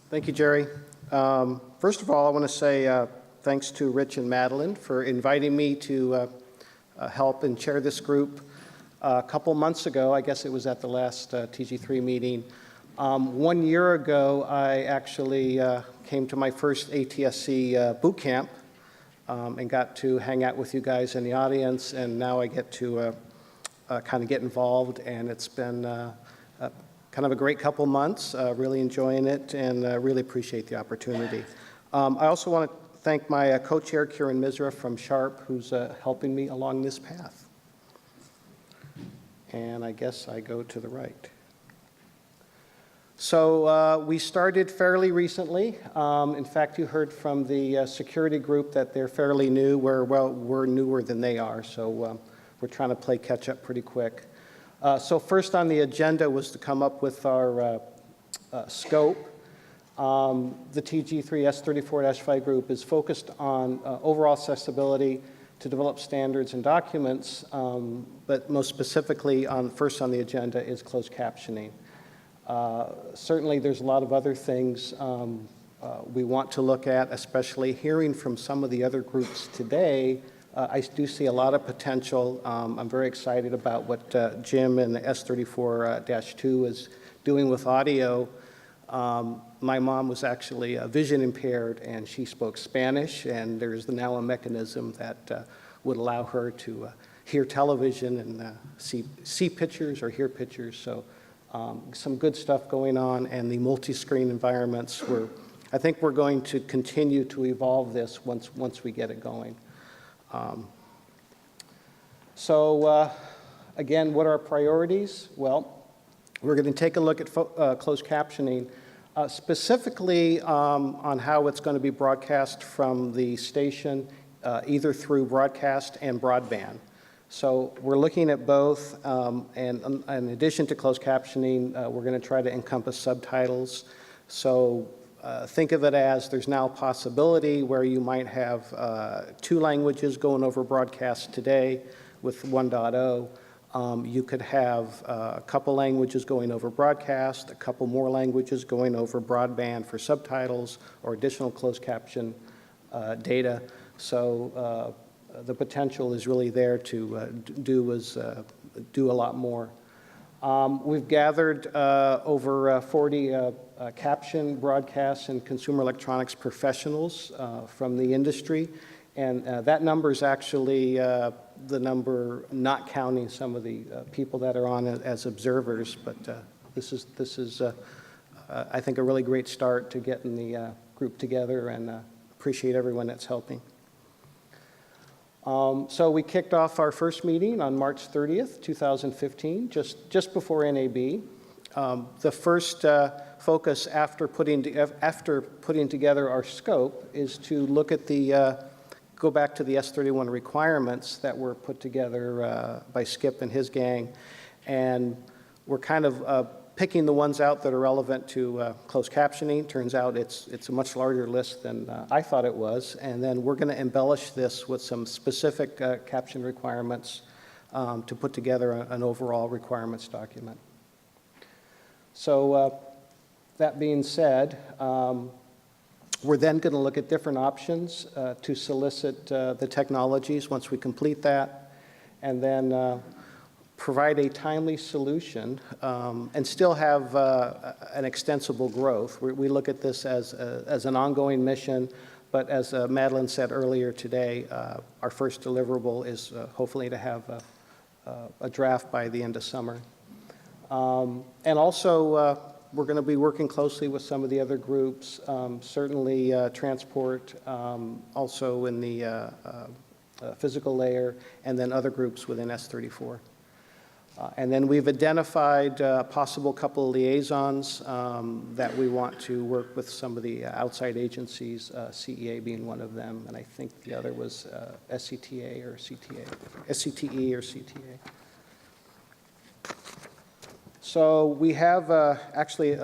Thank you, Jerry. First of all, I want to say thanks to Rich and Madeline for inviting me to help and chair this group. A couple months ago, I guess it was at the last TG3 meeting, 1 year ago, I actually came to my first ATSC boot camp and got to hang out with you guys in the audience, and now I get to kind of get involved, and it's been kind of a great couple months, really enjoying it, and really appreciate the opportunity. I also want to thank my co-chair, Kieran Misra from Sharp, who's helping me along this path. And I guess I go to the right. So we started fairly recently. In fact, you heard from the security group that they're fairly new. We're newer than they are, so we're trying to play catch up pretty quick. So first on the agenda was to come up with our scope. The TG3 S34-5 group is focused on overall accessibility to develop standards and documents, but most specifically, first on the agenda is closed captioning. Certainly there's a lot of other things we want to look at, especially hearing from some of the other groups today. I do see a lot of potential. I'm very excited about what Jim and the S34-2 is doing with audio. My mom was actually vision impaired, and she spoke Spanish, and there's now a mechanism that would allow her to hear television and see pictures or hear pictures. So some good stuff going on, and the multi-screen environments. I think we're going to continue to evolve this once we get it going. Again, what are our priorities? Well, we're going to take a look at closed captioning, specifically on how it's going to be broadcast from the station, either through broadcast and broadband. So we're looking at both, and in addition to closed captioning, we're going to try to encompass subtitles. So think of it as there's now a possibility where you might have 2 languages going over broadcast today with 1.0. You could have a couple languages going over broadcast, a couple more languages going over broadband for subtitles or additional closed caption data. So the potential is really there to do a lot more. We've gathered over 40 caption, broadcast, and consumer electronics professionals from the industry, and that number is actually the number not counting some of the people that are on as observers, but this is I think, a really great start to getting the group together, and appreciate everyone that's helping. So we kicked off our first meeting on March 30th, 2015, just before NAB. The first focus after putting together our scope is to look at go back to the S31 requirements that were put together by Skip and his gang, and we're kind of picking the ones out that are relevant to closed captioning. Turns out it's a much larger list than I thought it was, and then we're going to embellish this with some specific caption requirements to put together an overall requirements document. So that being said, we're then going to look at different options to solicit the technologies once we complete that, and then provide a timely solution and still have an extensible growth. We look at this as an ongoing mission, but as Madeline said earlier today, our first deliverable is hopefully to have a draft by the end of summer. And also, we're going to be working closely with some of the other groups, certainly transport, also in the physical layer, and then other groups within S34. And then we've identified a possible couple of liaisons that we want to work with some of the outside agencies, CEA being one of them, and I think the other was SCTA or CTA, SCTE or CTA. So we have actually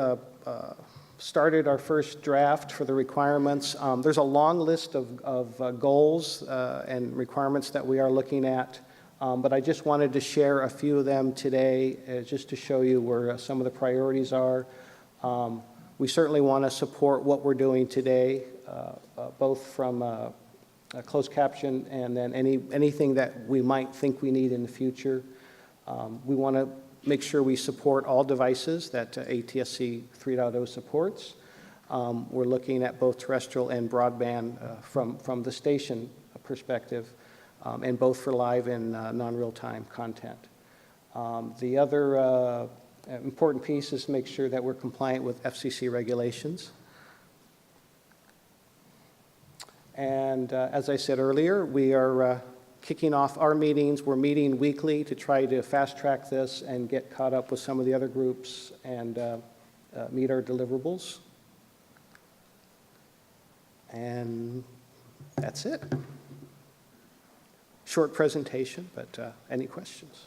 started our first draft for the requirements. There's a long list of goals and requirements that we are looking at. But I just wanted to share a few of them today just to show you where some of the priorities are. We certainly want to support what we're doing today, both from closed caption and then anything that we might think we need in the future. We want to make sure we support all devices that ATSC 3.0 supports. We're looking at both terrestrial and broadband from the station perspective, and both for live and non-real-time content. The other important piece is to make sure that we're compliant with FCC regulations. And as I said earlier, we are kicking off our meetings. We're meeting weekly to try to fast-track this and get caught up with some of the other groups and meet our deliverables. And that's it. Short presentation, but any questions?